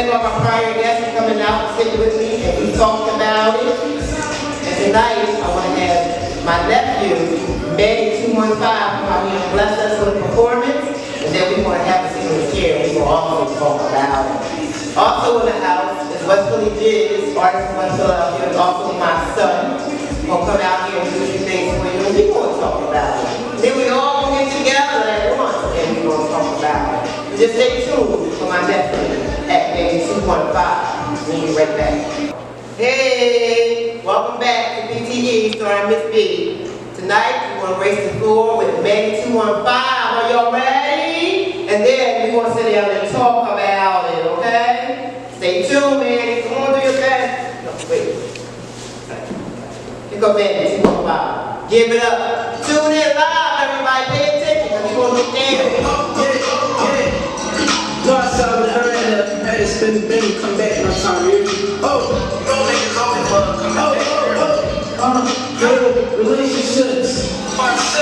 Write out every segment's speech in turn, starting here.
thank all my prior guests for coming out and sitting with me, and we talked about it. And tonight, I want to have my nephew, MANNY215, come out here and bless us with a performance, and then we're going to have a single chair, and we're going to also talk about it. Also in the house is West Philly Jizz, artist from West Philadelphia, and also my son. We'll come out here and do some things for you, and we're going to talk about it. Then we all get together at once, and we're going to talk about it. Just stay tuned for my nephew at MANNY215. We'll be right back. Hey, welcome back to PTE, starring Miss B. Tonight, we're going to grace the floor with MANNY215. Are y'all ready? And then we're going to sit down and talk about it, okay? Stay tuned, man. Come on, do your best. No, wait. Here go MANNY215. Give it up. Tune in live, everybody. Pay attention, because we're going to look down. Hey, spin the bin, come back no time, you. Oh, don't make it long, come back. Good relationships. What's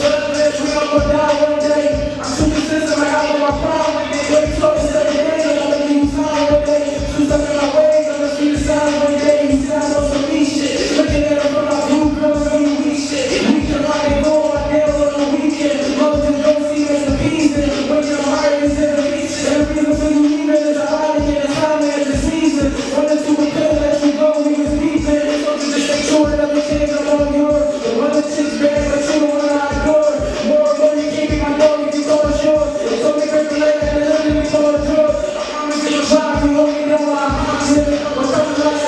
up, bitch? We all gonna die one day. I'm too consistent, like I want my problem. Wait, talk to 7 days, I'm gonna give you time one day. Too stuck in my ways, I'm gonna see the signs one day. He sounds on some me shit. Looking at him from my blue girls, some weak shit. We can rock and roll my nails on the weekend. Love to go see us the pieces. When you're hard, it's in the beaches. Every reason for you leaving is a holiday and a time as the season. One or two would kill, let you go, we was beefing. So to just stay true and never change, I'm all yours. The one that chicks bad, but you the one I adore. More, you can't be my dog if you go to shore. So make her relate and then let me go to drugs. I promise you a vibe, you only know I'm hot. We're coming like,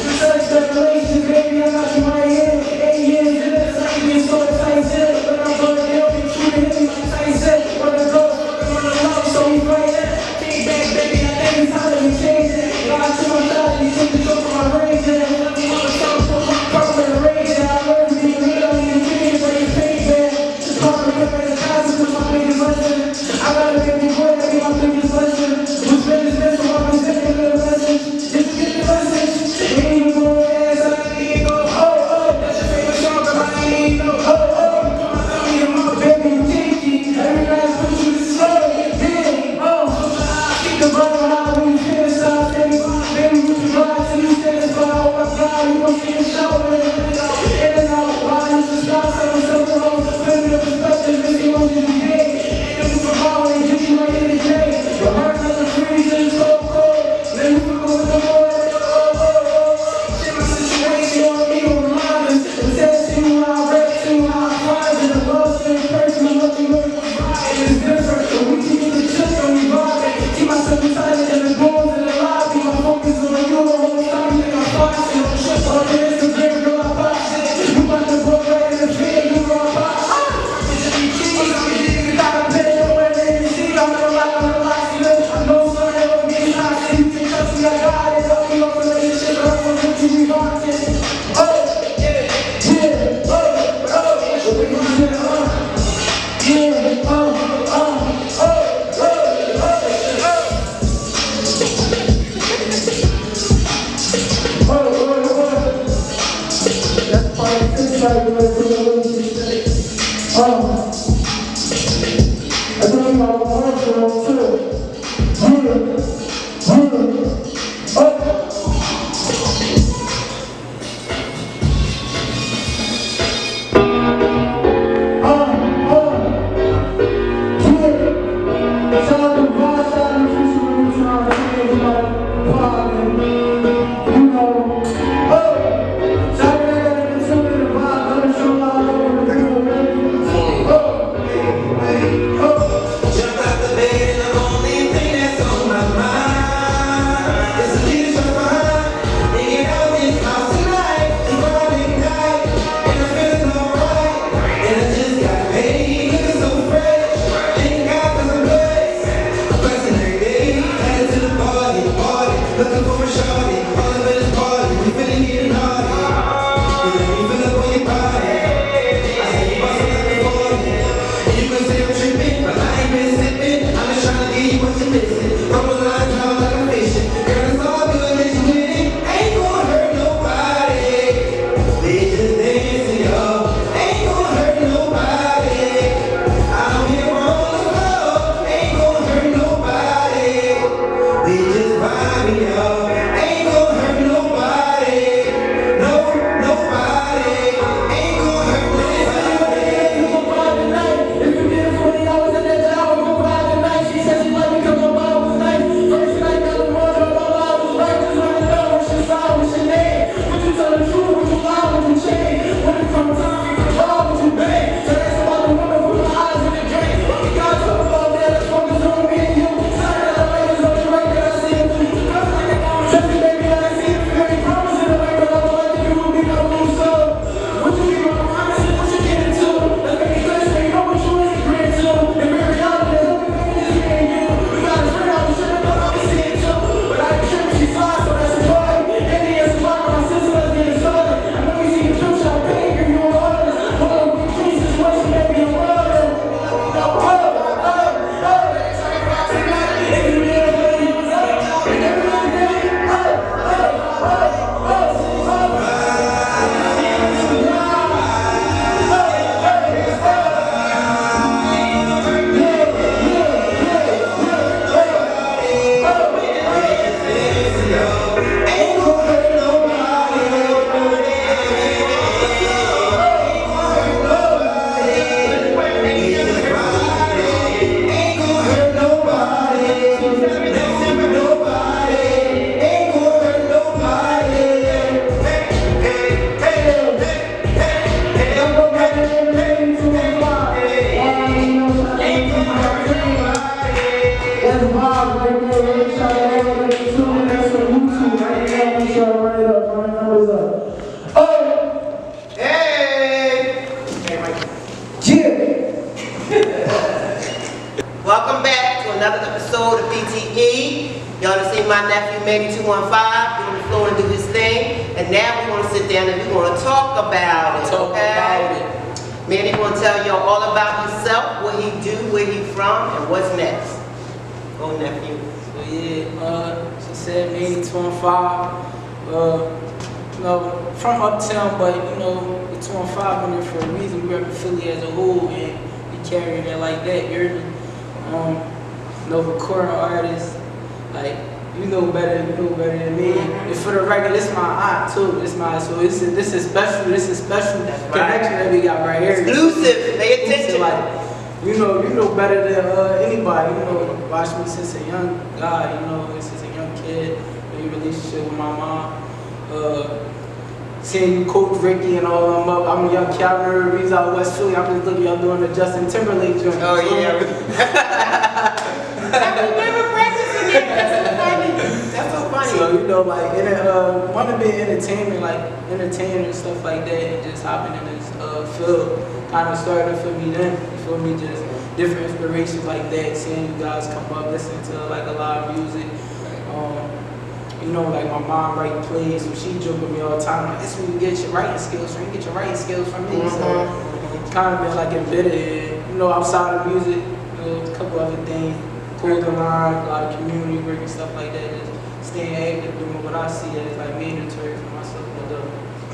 you said speculations, baby, I got you right here. 8 years in this, I can get so excited. But I'm gonna help you, true to him, like Tyson. Wanna go, fucking on the love, so we right there. Take back, baby, I think it's time to be changing. God to my side, you take the joke from my rage. Let me on the song, put my purple in the rage. I learned to be real, I need to change, but you pay back. Just call me up as a concert, cause my biggest lesson. I gotta make me good, that be my biggest lesson. What's been is best, so I'm presenting a little message. Just to get the message. Ain't even going ass, I ain't go, that's your favorite song, but I ain't no, come on, tell me your mama, baby, you kinky. Every night I put you to slow, yeah, keep the brother high when you feel inside, baby, you can ride till you satisfied, oh my God, you gon' see the show, in and out, why you just got several hoes, living the perspective, this emotion you hate, ain't no super power, they get you right in the day, but her another freezing, so cold, let me fuck with the boy, shit my situation on me, on reminders, and test you how I rap to, how I find it, the love thing, person, I'm looking with my vibe, it's different, but we can get the chips when we vibing, keep myself excited in the doors and the lobby, my focus on you, the whole time, think I'm boxing, on the Instagram, girl, I box it, you about to go right in the video, you know I box it, you gotta pay your way, see, I'm gonna lock on the box, I know son, it'll be hot, you can trust me, I got it, don't be no relationship, but I want to be rocking, that's part of this side of the I think my words are on too. I nobody, y'all. Ain't gonna hurt nobody. No, nobody. Ain't gonna hurt nobody. You gon' ride tonight. If you did it 40 hours at that job, I'm gon' ride tonight. She said she liked me 'cause my mom was nice. First night got the morning, my mom was right. Just let me know when she saw when she made. Would you tell the truth? Would you lie? Would you change? When it comes time, you can call, would you bang? So that's about the woman with her eyes in the drink. What we got to talk about that? Let's focus on me and you. Sorry that I like this on the right that I see it through. Trust me, baby, I see it. You ain't promising the right, but I would like to do what we got to do. So, what you be my promise? What you get into? Let's make it clear so you know what you ain't agreeing to. And in reality, there's nothing better than me and you. We got a friend out the shit, I thought I was seeing too. But I ain't tripping, she's fine, so that's a party. And the answer why my sister, let's get it started. I know you see the truth, shall pay, give you an order. Hold on, we clean situation, baby, I'm running. Welcome back to another episode of BTE. Y'all done seen my nephew MANNY215 get on the floor and do his thing. And now we're going to sit down and we're going to talk about it. Manny going to tell y'all all about himself, what he do, where he from, and what's next. Go, nephew. So yeah, she said MANNY215. You know, from Uptown, but you know, the 215 in there for a reason. We rep Philly as a whole, and we carrying it like that. You heard me? You know, recording artists, like you know better than me. And for the record, this is my aunt too. This is special. This is special connection that we got right here. Exclusive. Pay attention. Like, you know better than anybody. You know, watched me since a young guy. You know, since a young kid. In relationship with my mom. Seeing you coach Ricky and all them up. I'm a young Calvin Reeves out of West Philly. I'm just looking y'all doing the Justin Timberlake joint. Oh yeah. I remember practicing it. That's so funny. That's so funny. So you know, like, want to be entertainment, like entertainer and stuff like that, and just hopping in this field kind of started for me then. You feel me? Just different inspirations like that. Seeing you guys come up, listening to like a lot of music. You know, like my mom write plays, so she joke with me all the time. Like, this is where you get your writing skills from. You get your writing skills from me. So it's kind of been like embedded. You know, outside of music, you know, a couple other things, clothing line, a lot of community work and stuff like that. Just staying active, doing what I see as like mandatory for myself.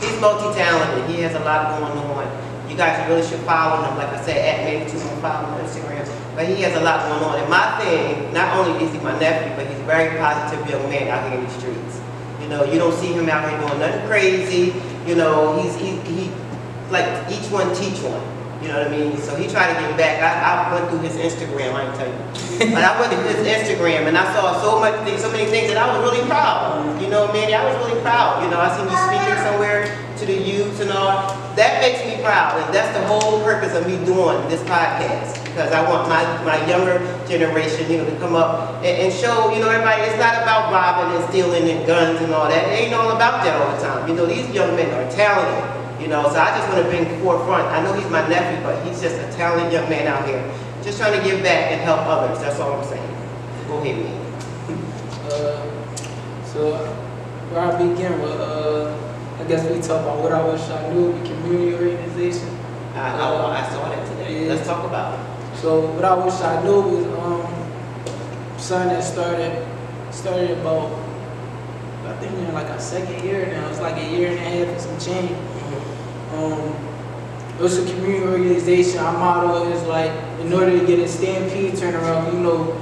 He's multi-talented. He has a lot going on. You guys really should follow him. Like I said, at MANNY215 on Instagram. But he has a lot going on. And my thing, not only is he my nephew, but he's a very positive young man out here in the streets. You know, you don't see him out here doing nothing crazy. You know, he like each one teach one. You know what I mean? So he tried to get back. I went through his Instagram, I can tell you. But I went through his Instagram and I saw so many things that I was really proud of. You know, Manny, I was really proud. You know, I seen you speaking somewhere to the youth and all. That makes me proud. And that's the whole purpose of me doing this podcast. Because I want my younger generation, you know, to come up and show, you know, everybody, it's not about robbing and stealing and guns and all that. It ain't all about that all the time. You know, these young men are talented, you know, so I just want to bring forefront. I know he's my nephew, but he's just a talented young man out here. Just trying to give back and help others. That's all I'm saying. Go ahead, man. So, where I begin with, I guess we talk about what I wish I knew, the community organization. I saw that today. Yeah. Let's talk about it. So what I wish I knew was something that started about, I think we're in like our second year now. It's like a year and a half and some change. It was a community organization. Our motto is like, in order to get a stampede turnaround, you know,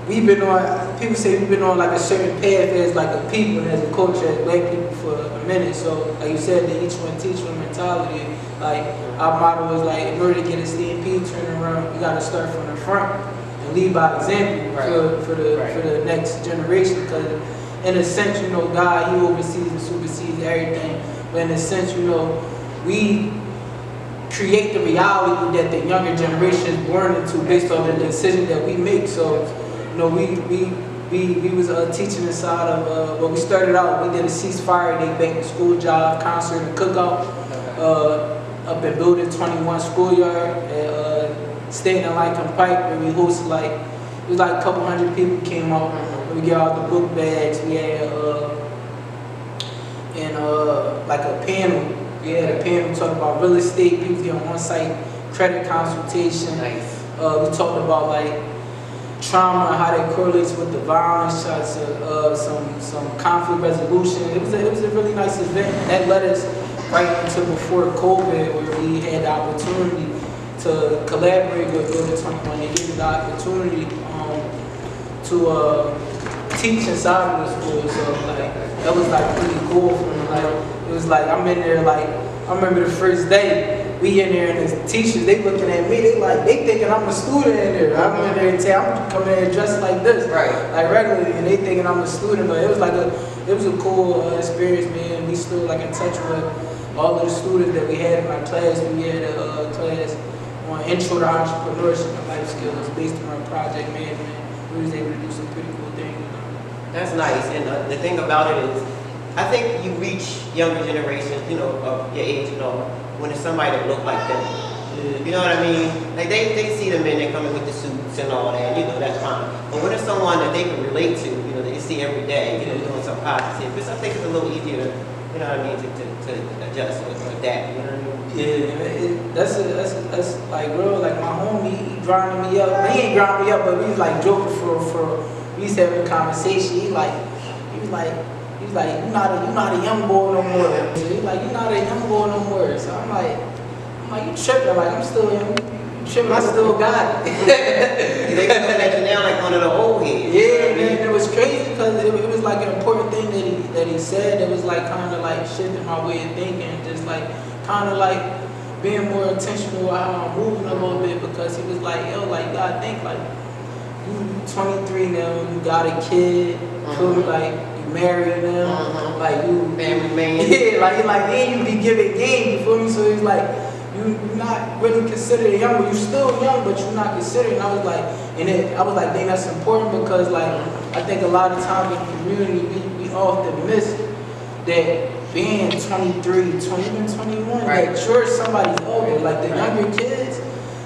we've been on, people say we've been on like a certain path as like a people and as a culture, as black people for a minute. So like you said, the each one teach one mentality. Like our motto is like, in order to get a stampede turn around, you got to start from the front and lead by example for the next generation. Because in a sense, you know, God, He oversees and supersedes everything. But in a sense, you know, we create the reality that the younger generation is born into based on the decision that we make. So, you know, we was teaching inside of, when we started out, we did a ceasefire day, back to school job, concert, and cookout, up in Building 21 schoolyard, at State and Lincoln Pike, where we hosted like, it was like a couple hundred people came out, and we got out the book bags, we had, like a panel. We had a panel talking about real estate, people get on on-site credit consultation. Nice. We talked about like trauma and how that correlates with the violence, some conflict resolution. It was a really nice event. That led us right into before COVID, where we had the opportunity to collaborate with Building 21. They gave us the opportunity to teach inside of the school. So like that was like really cool for me. Like, it was like I'm in there, like I remember the first day we in there and the teachers, they looking at me, they thinking I'm a student in there. I'm in there and say I'm coming in dressed like this, like regularly, and they thinking I'm a student. But it was a cool experience, man. We still like in touch with all of the students that we had in our class. We had a class on intro to entrepreneurship and life skills based on project management. We was able to do some pretty cool things. That's nice, and the thing about it is, I think you reach younger generations, you know, of your age, you know, when it's somebody that look like them. You know what I mean? Like they see the men that come in with the suits and all that, you know, that's fine. But when it's someone that they can relate to, you know, that you see every day, you know, doing some positive, I think it's a little easier to, you know what I mean, to adjust or adapt, you know what I mean? Yeah, that's like real. Like my homie, he grinding me up. He ain't grinding me up, but we was like joking for we used to have a conversation. He was like, you're not a young boy no more. He's like, you're not a young boy no more. So I'm like, you tripping? Like I'm still young. You tripping? I still got it. They looking at you now like one of the old heads. Yeah, man. It was crazy because it was like an important thing that he said. It was like kind of like shifting my way of thinking, just like kind of like being more intentional with how I'm moving a little bit, because he was like, yo, like you gotta think like you 23 now, you got a kid, feel me, like you married now, like you family man. Yeah, like then you be giving game, you feel me? So it's like you're not really considered young, but you're still young, but you're not considered. And I was like, dang, that's important, because like I think a lot of times in the community we often miss that being 23, 20, even 21, like sure somebody's older, like the younger kids,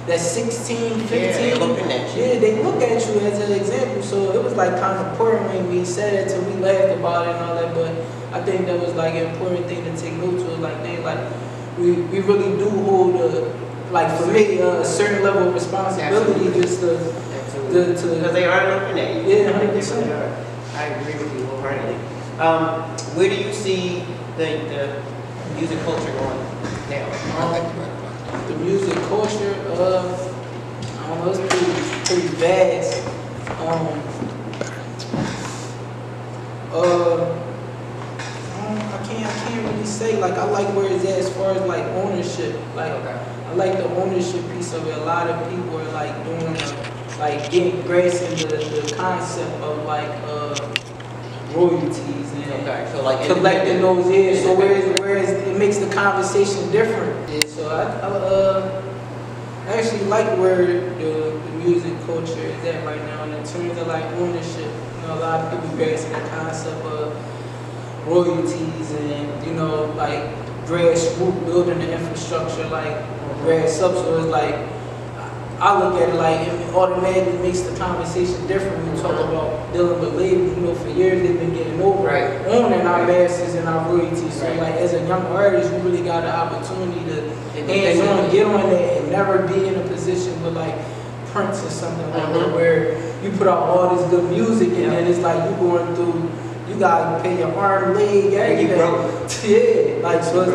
that's 16, 15, they looking at you. Yeah, they look at you as an example. So it was like kind of important when we said it till we laughed about it and all that, but I think that was like an important thing to take note to. Like they like we really do hold like for me a certain level of responsibility. Just to because they are looking at you. Yeah, 100%. I agree with you wholeheartedly. Where do you see the music culture going now? The music culture, I don't know, it's pretty vast. I can't really say. Like I like where it's at as far as like ownership. Like I like the ownership piece of it. A lot of people are like doing like getting grasping the concept of like royalties and so like collecting those years. So whereas it makes the conversation different. Yeah, so I actually like where the music culture is at right now, and in terms of like ownership. You know, a lot of people grasping the concept of royalties and, you know, like grassroots building the infrastructure, like grass up. So it's like I look at it like it automatically makes the conversation different when you talk about dealing with labels. You know, for years they've been getting over owning our masters and our royalties. So like as a young artist, you really got the opportunity to hands-on get on that and never be in a position with like Prince or something like that, where you put out all this good music and then it's like you going through, you gotta pay your arm, leg, everything. Yeah, like so it's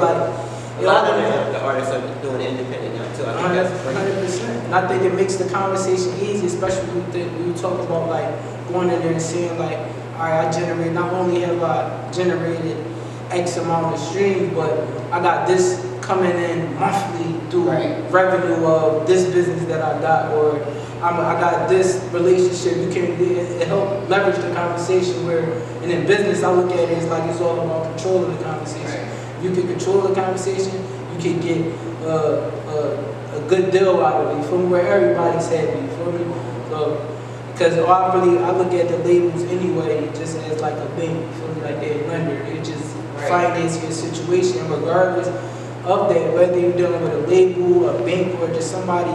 lot of the artists are doing it independent now too. I think that's great. 100%. And I think it makes the conversation easy, especially when you talk about like going in there and saying like, all right, I generate, not only have I generated X amount of streams, but I got this coming in monthly through revenue of this business that I got, or I got this relationship. You can it help leverage the conversation where, and in business I look at it as like it's all about controlling the conversation. You can control the conversation, you can get a good deal out of it from where everybody's happy. You feel me? So, because I look at the labels anyway just as like a bank. You feel me? Like they're a lender. They just finance your situation regardless of that, whether you're dealing with a label, a bank, or just somebody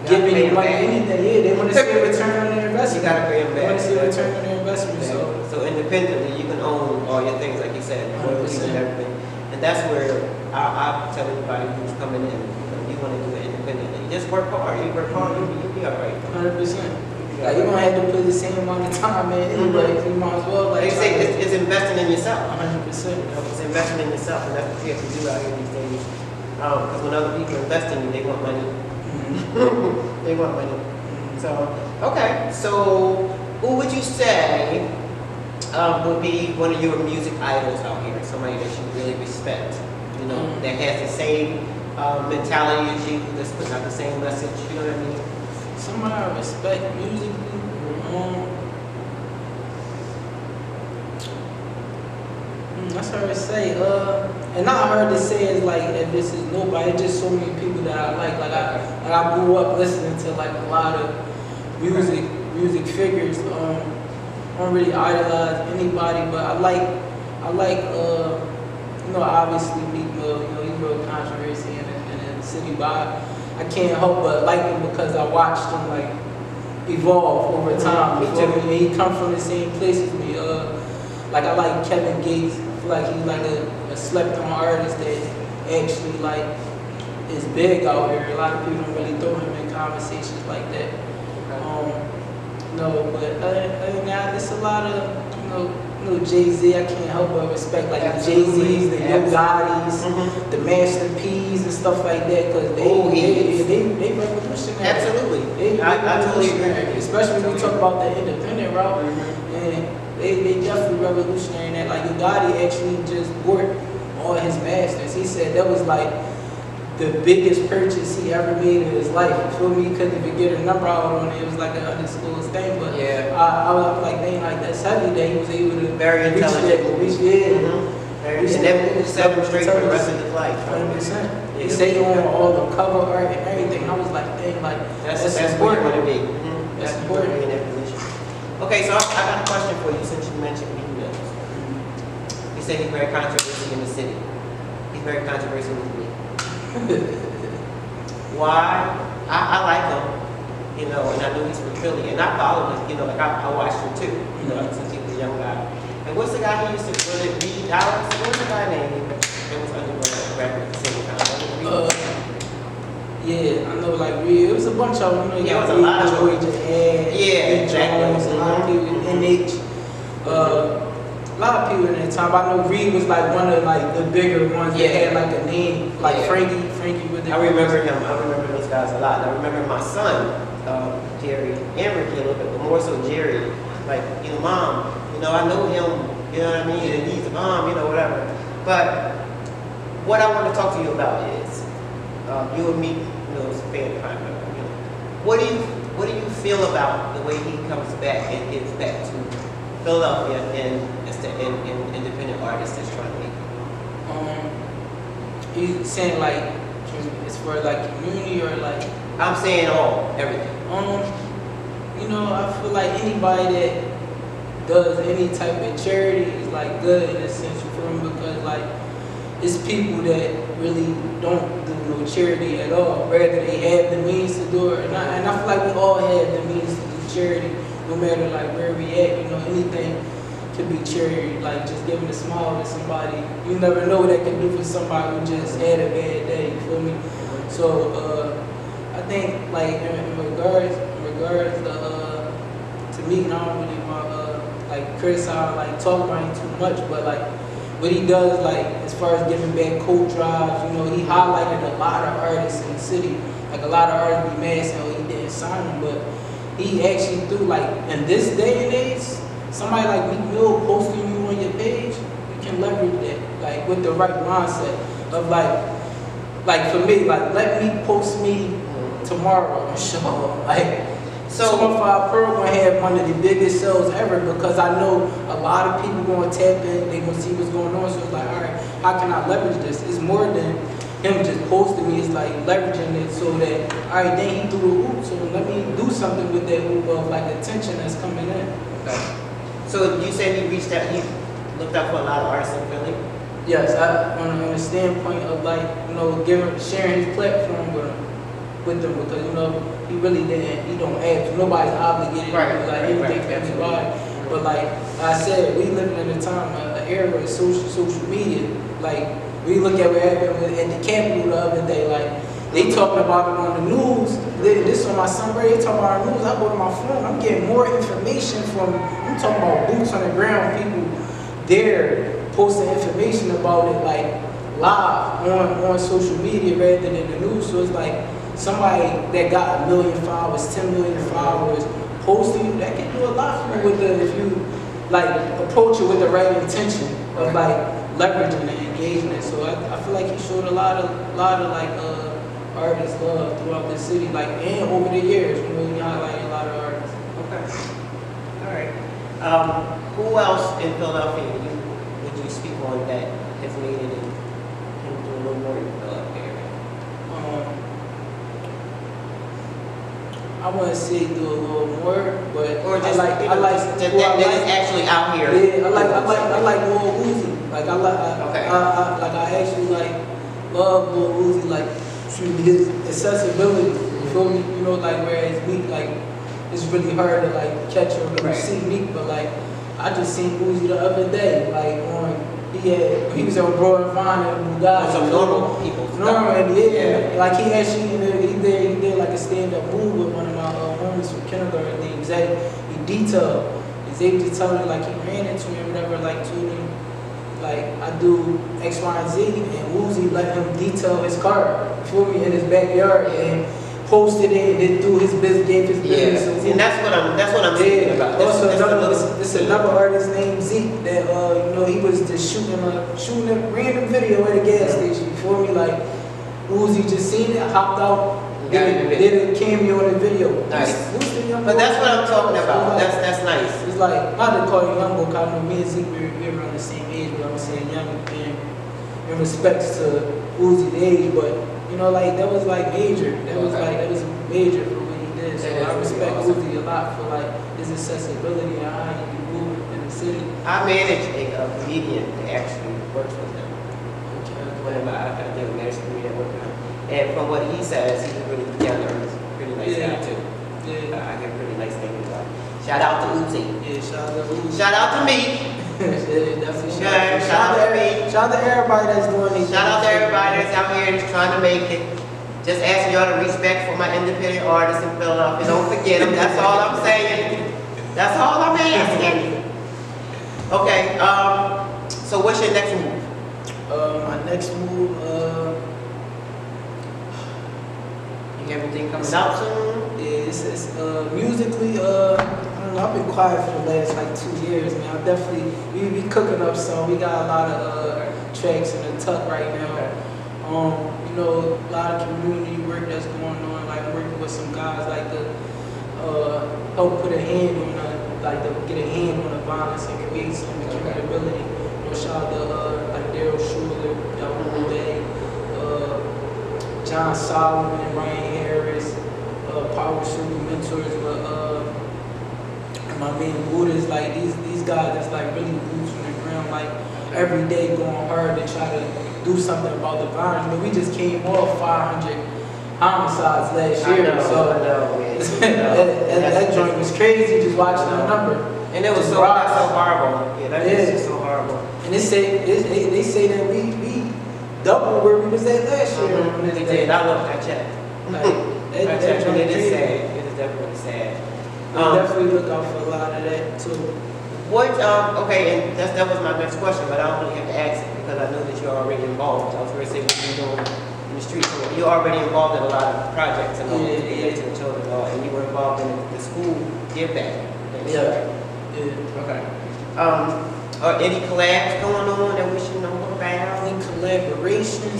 giving you money, anything. Yeah, they want to see a return on their investment. You gotta pay them back. They want to see a return on their investment. So independently, you can own all your things, like you said, royalties and everything. And that's where I tell anybody who's coming in, you want to do it independently. Just work hard. You work hard, you'll be all right. 100%. Like, you're gonna have to put the same amount of time in anyway. You might as well. Like, they say it's investing in yourself. 100%. It's investing in yourself, and that's what you have to do out here these days. Because when other people invest in you, they want money. They want money. So, okay. So, who would you say would be one of your music idols out here? Somebody that you really respect, you know, that has the same mentality as you, that's putting out the same message. You know what I mean? Somebody I respect musically. That's hard to say. And not hard to say is like if this is nobody. It's just so many people that I like. Like I grew up listening to like a lot of music figures. I don't really idolize anybody, but I like you know, obviously Meek Mill. You know, he's real controversy in the city, but I can't help but like him because I watched him like evolve over time. He come from the same place as me. Like I like Kevin Gates. I feel like he's like a slept-on artist that actually like is big out here. A lot of people don't really throw him in conversations like that. No, but other than that, there's a lot of you know Jay-Z. I can't help but respect like the Jay-Z's, the Yo Gotti's, the Master P's and stuff like that, because they revolutionary. Absolutely. I totally agree. Especially when we talk about the independent route, and they definitely revolutionary in that. Like Yo Gotti actually just bought all his masters. He said that was like the biggest purchase he ever made in his life. You feel me? He couldn't even get a number out on it. It was like an undisclosed thing. But I was like, dang, like that's heavy that he was able to very intelligent. Reach and that moved 7 straight for the rest of his life. 100%. He said he owned all the cover art and everything. I was like, dang, like that's where you want to be. That's important in that position. Okay, so I got a question for you since you mentioned Meek Mill. You said he's very controversial in the city. He's very controversial with me. Why? I like him, you know, and I knew he's from Philly, and I followed him, you know, like I watched him too, you know, since he was a young guy. And what's the guy he used to, was it Reed Dallas? What was the guy name? It was under the rapper at the same time. Yeah, I know, like Reed. It was a bunch of them. Yeah, it was a lot of them. Exactly. A lot of people, NH. A lot of people in that time. I know Reed was like one of like the bigger ones that had like a name, like Frankie with the. I remember him. I remember those guys a lot. And I remember my son, Jerry, and Ricky a little bit, but more so Jerry. Like, you know, Mom, you know, I know him, you know what I mean? And he's a mom, you know, whatever. But what I want to talk to you about is, you and me, you know, as a fan, you know, what do you feel about the way he comes back and gives back to Philadelphia and independent artists that's trying to make it? You saying like it's for like community or like? I'm saying everything. You know, I feel like anybody that does any type of charity is like good in a sense, you feel me? Because like it's people that really don't do no charity at all. Rather they have the means to do it, and I feel like we all have the means to do charity, no matter like where we at. You know, anything could be charity, like just giving a smile to somebody. You never know what that can do for somebody who just had a bad day. You feel me? So I think like in regards to me, I don't really want like criticize, like talk about it too much, but like what he does, like as far as giving back coat drives, you know, he highlighted a lot of artists in the city. Like a lot of artists be mad saying, oh, he didn't sign them, but he actually threw, like, in this day and age, somebody like Meek Mill posting you on your page, you can leverage that, like with the right mindset of like for me, like let me post me tomorrow and show like. So 215 Pearl gonna have one of the biggest sales ever because I know a lot of people gonna tap in, they gonna see what's going on. So it's like, all right, how can I leverage this? It's more than him just posting me. It's like leveraging it so that, all right, then he threw a hoop, so let me do something with that hoop of like attention that's coming in. Okay. So you said he reached out, he looked out for a lot of artists in Philly? Yes, on a standpoint of like, you know, sharing his platform with them because, you know, he really didn't, he don't have to, nobody's obligated to do like anything for everybody. But like I said, we living in a time, an era of social media. Like we look at what happened at the Capitol the other day, like they talking about it on the news. This on my Sunday, they talking about the news. I go to my phone, I'm getting more information from, I'm talking about boots on the ground, people there posting information about it like live on social media rather than the news. So it's like somebody that got 1 million followers, 10 million followers, posting you, that can do a lot for you with if you like approach it with the right intention of like leveraging the engagement. So I feel like he showed a lot of like artists love throughout the city, like and over the years, you know, he highlighted a lot of artists. Okay. All right. Who else in Philadelphia would you speak on that has made it into a little more in the Philadelphia area? I wouldn't say do a little more, but Or just I like that is actually out here. Yeah, I like Lil Uzi. Like I actually like love Lil Uzi, like through his accessibility. You feel me? You know, like whereas Meek, like it's really hard to like catch him when you see Meek, but like I just seen Uzi the other day, like he was on Broad and Vine and Bugatti. Some normal people. Normal, yeah. Like he actually he did like a stand-up move with one of my homies from kindergarten named Zay. He detailed. Zay just told me like he ran into me or whatever, like told him like I do X, Y, and Z, and Uzi let him detail his car for me in his backyard and posted it and then threw his business, gave his business. Yeah, and that's what I'm thinking about. Also, this another artist named Zeke that you know, he was just shooting a random video at a gas station. You feel me? Like Uzi just seen it, hopped out, did a cameo in the video. Nice. But that's what I'm talking about. Like, that's nice. It's like not to call you young, but I know me and Zeke we're around the same age, but I'm saying young in respects to Uzi's age, but. You know, like that was like major. That was major for what he did. So I respect Uzi a lot for like his accessibility and how he can move in the city. I managed a comedian that actually works with him. I think I managed a comedian that works with him. And from what he says, he's a really together, he's a pretty nice guy too. Yeah. I get pretty nice things about him. Shout out to Uzi. Yeah, shout out to Uzi. Shout out to me. Yeah, definitely Shout out to me. Shout out to everybody that's doing these. Shout out to everybody that's out here trying to make it. Just asking y'all to respect for my independent artists in Philadelphia. Don't forget them. That's all I'm saying. That's all I'm asking. Okay. So what's your next move? My next move. You have anything coming out soon? Yeah, it's musically. I've been quiet for the last like 2 years, man. I definitely we be cooking up some. We got a lot of tracks in the tuck right now. You know, a lot of community work that's going on. Like working with some guys like to help put a hand on to get a hand on the violence and create some accountability. You know, shout out to like Daryl Schuler, Double Day, John Solomon, Ryan Harris, Power Super Mentors, but my main Buddhas, like these guys that's like really boots on the ground, like every day going hard to try to do something about the violence. But we just came off 500 homicides last year, that joint was crazy just watching that number. And it was so horrible. Yeah, that is just so horrible. And they say that we doubled where we was at last year. They did. I love that check. That joint it is crazy. sad. It is definitely sad. Definitely look out for a lot of that too. What, okay, and that was my next question, but I don't really have to ask it because I know that you're already involved. I was going to say what you're doing in the streets. So you're already involved in a lot of projects and all related to the children, and you were involved in the school give back. Yeah. Okay. Are any collabs going on that we should know about? Any collaborations?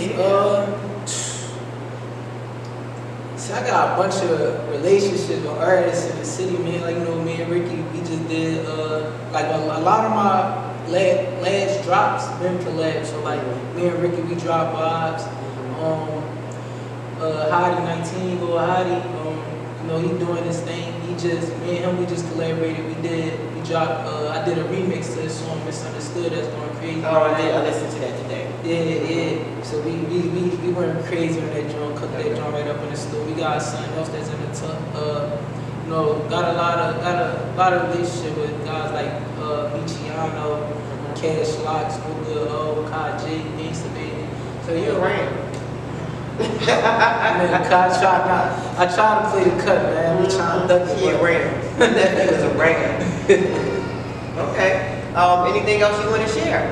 See, I got a bunch of relationships with artists in the city, man. Like, you know, me and Ricky, we just did, like, a lot of my last drops been collabs. So, like, me and Ricky, we dropped vibes. Hottie 19, go Hottie, you know, he doing his thing. Me and him, we just collaborated. We dropped, I did a remix to this song, Misunderstood, that's going crazy. Oh, I listened to that today. Yeah. So we went crazy on that joint, cooked that joint right up in the studio. We got something else that's in the tub. You know, got a lot of relationship with guys like Michiano, Cash Locks, No Good, Kai J, Gangsta Baby. So you're around. I try to play the cut, man. We trying to duck it. He a ram. That was a ram. Okay. Anything else you want to share?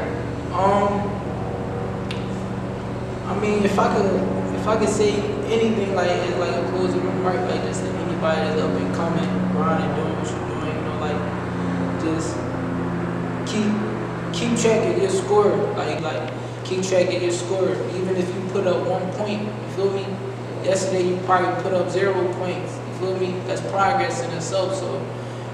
I mean, if I could say anything like a closing remark, like just to anybody that's up and coming, around and doing what you're doing, you know, like just keep track of your score, like keep track of your score. Even if you put up 1 point, you feel me? Yesterday you probably put up 0 points, you feel me? That's progress in itself. So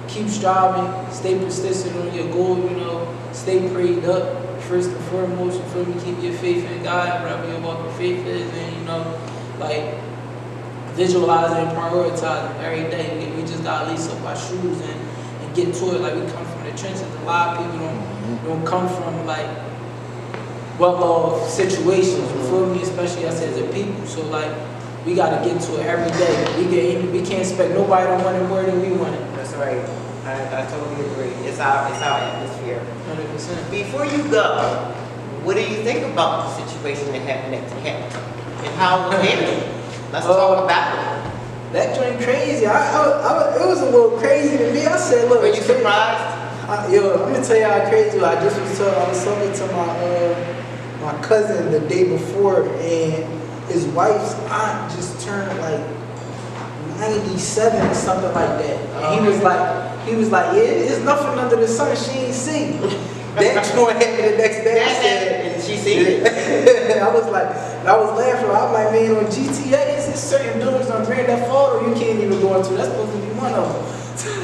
keep striving, stay persistent on your goal, you know, stay prayed up. First and foremost, you feel me? Keep your faith in God, whatever your walk of faith is, and you know, like visualizing and prioritizing every day. We just gotta lace up our shoes and get to it. Like, we come from the trenches. A lot of people don't come from like well-off situations, you feel me? Especially us as a people. So like, we gotta get to it every day. We can't expect nobody to want it more than we want it. That's right. I totally agree. It's our atmosphere. 100%. Before you go, what do you think about the situation that happened at the Capitol and how it was handled? Let's talk about it. That joint crazy. It was a little crazy to me. I said, look. Were you surprised? Yo, I'm gonna tell you how crazy it was. I was talking to my cousin the day before, and his wife's aunt just turned like 97 or something like that. And he was like, yeah, it's nothing under the sun she ain't seen. That joint happened the next day. And she seen it. I was laughing. I'm like, man, on GTA, it's certain buildings on Grand Theft Auto you can't even go into. That's supposed to be one of them.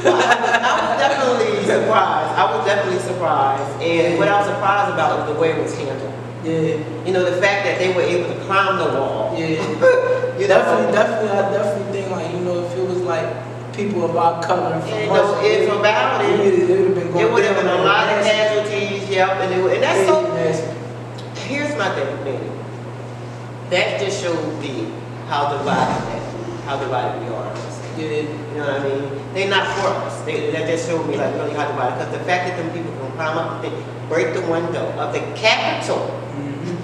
I was definitely surprised. And what I was surprised about was the way it was handled. Yeah. You know, the fact that they were able to climb the wall. Yeah. You Definitely, I definitely think, like, you know, if it was like people of our color from it would have been a lot of casualties, and that's so. Here's my thing, man. That just showed how divided we are. Yeah. You know what I mean? They're not for us. That just showed me like really how divided. Because the fact that them people can climb up, they break the window of the Capitol,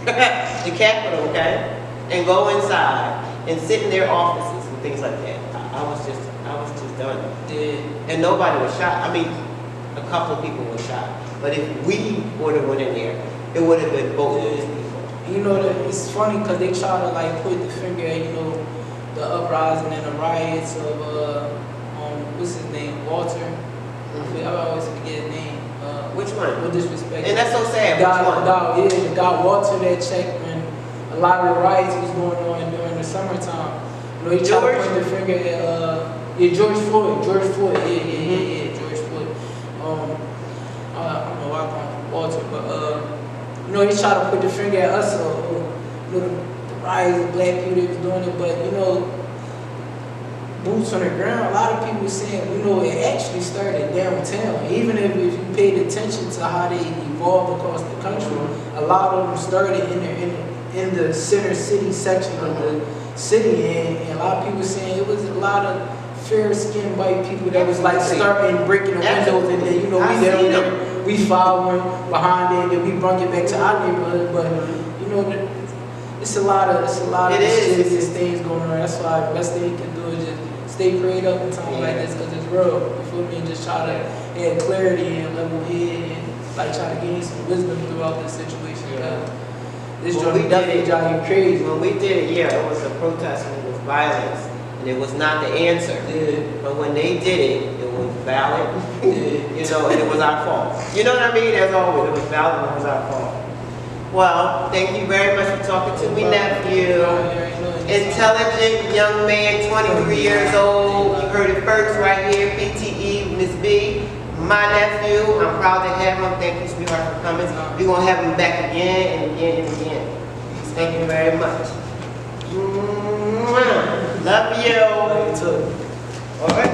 the Capitol, okay, and go inside and sit in their offices and things like that. I was just done. Yeah. And nobody was shot. I mean, a couple of people were shot. But if we would have went in there, it would have been both of those people. You know, it's funny because they try to like put the finger at, you know, the uprising and the riots of what's his name, Walter. I always forget his name. Which one? With disrespect. And that's so sad. The guy Walter that checked when a lot of the riots was going on during the summertime. You know, he tried to point the finger at George Floyd. Yeah, George Floyd. I don't know why I call him Walter, but you know, he tried to put the finger at us, you know, the riots, the black people that was doing it, but you know, boots on the ground, a lot of people saying, you know, it actually started downtown. Even if you paid attention to how they evolved across the country, a lot of them started in the center city section of the city, and a lot of people saying it was a lot of fair-skinned white people that was like starting breaking the windows, and then, you know, we down there, we following behind it, and then we brought it back to our neighborhood. But you know, it's a lot of serious things going on. That's why the best thing you can do is just stay prayed up in times like this because it's real. You feel me? And just try to add clarity and level head and like try to gain some wisdom throughout this situation. This When joint we did definitely it- drive you crazy. When we did it, yeah, it was a protest and it was violence, and it was not the answer. Yeah. But when they did it, it was valid, Yeah. you know, and it was our fault. You know what I mean? As always, it was valid and it was our fault. Well, thank you very much for talking to me, nephew. Intelligent young man, 23 years old. You heard it first right here, PTE, Miss B. My nephew, I'm proud to have him. Thank you, sweetheart, for coming. We're going to have him back again and again and again. Thank you very much. Mwah. Love you. Like, All right.